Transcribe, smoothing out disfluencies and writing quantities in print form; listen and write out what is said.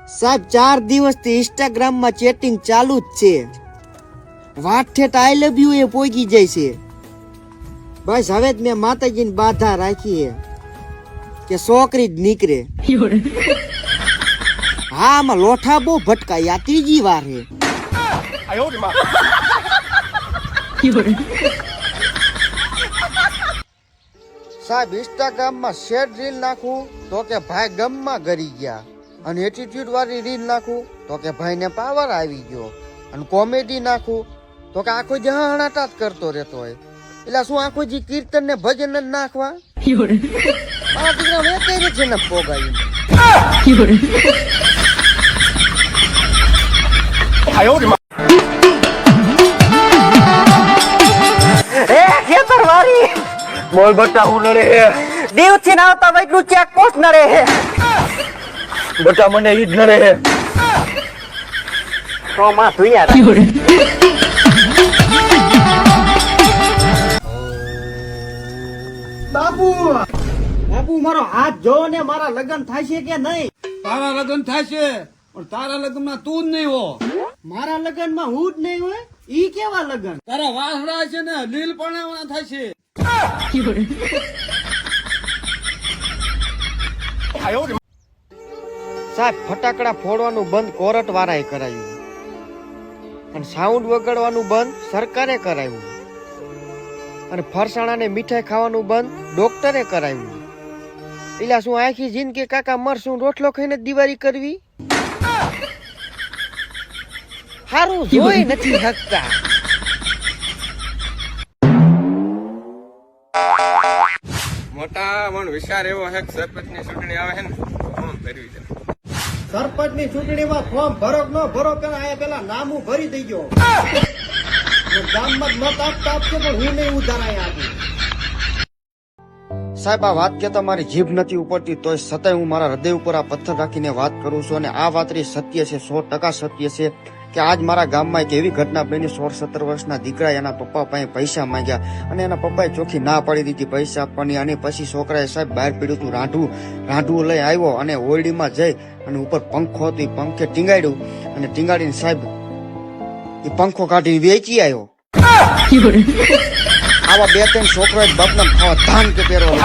સાહેબ 4 દિવસથી ઇન્સ્ટાગ્રામ માં ચેટિંગ ચાલુ જ છે. વાત ઠેઠ આઈ લવ યુ એ પોગી જાય છે. બસ હવે જ મેં માતાજીની બાધા રાખી છે કે છોકરી જ નીકળે. હા આમાં લોઠા બહુ ભટકાય. આ 3જી વાર છે. સાહેબ ઇન્સ્ટાગ્રામ માં શેડ રીલ નાખું તો કે ભાઈ ગમમાં ગરી ગયા, અને એટીટ્યુડ વાળી રીલ નાખું તો કે ભાઈ ને પાવર આવી ગયો, અને કોમેડી નાખું તો કે આખો જે હણાટા જ કરતો રહેતો હોય. એટલે શું આખો જે કીર્તન ને ભજન જ નાખવા? મારા દીકરા મેં કઈ રીતે ને પોગાયું. બોલ બટા હું નડે દેવ થી ના આવતા વૈટલું ચેક પોસ્ટ નડે હે. બટા મને ઈ જ નડે તો માં તું યાર. બાપુ બાપુ મારો હાથ જો ને, મારા લગ્ન થાય છે કે નહીં? તારા લગ્ન થાય છે પણ તારા લગ્નમાં તું જ નહીં હો. મારા લગ્ન માં હું જ નહીં હોય? ઈ કેવા લગ્ન? તારા વાસડા છે ને લીલ પણ થાય છે. સાહેબ ફટાકડા ફોડવાનું બંધ કોર્ટ વાળાએ કરાયું, અને સાઉન્ડ વગાડવાનું બંધ સરકારે કરાયું, અને ફરસાણા ને મીઠાઈ ખાવાનું બંધ ડોક્ટરે કરાયું. એટલે શું આખી જિંદગી કાકા મરશું રોટલો ખાઈને દિવાળી કરવી? હારું જોઈ નથી શકતા. મોટા મન વિચાર એવો છે કે સરપંચની ચૂંટણી આવે છે ને ફોર્મ ભરવી છે. સરપંચની ચૂંટણીમાં ફોર્મ ભરો કે ન ભરો કે આયા પેલા નામું ભરી દઈ ગયો. ગામમાં મત આપતા આપશે પણ હું નહીં ઉધારાય આપું. સાહેબ આ વાત કે તમારી જીભ નથી ઉપડતી તોય છતાંય હું મારા હૃદય ઉપર આ પથ્થર રાખીને વાત કરું છું, અને આ વાત સત્ય છે, 100% સત્ય છે કે આજ મારા ગામમાં એક એવી ઘટના બની. 16-17 વર્ષના દીકરા એના પપ્પા પાસે પૈસા માંગ્યા, અને એના પપ્પાએ ચોખ્ખી ના પાડી દીધી પૈસા આપવાની. અને પછી છોકરાએ સાહેબ બહાર પીડ્યું હતું રાંઢવું લઈ આવ્યો, અને ઓરડીમાં જઈ અને ઉપર પંખો હતો એ પંખે ટીંગાડ્યું, અને ટીંગાડીને સાહેબ એ પંખો કાઢીને વેચી આવ્યો. આવા 2-3 છોકરાએ બાપના ખાવા ધાન કે પહેરવા.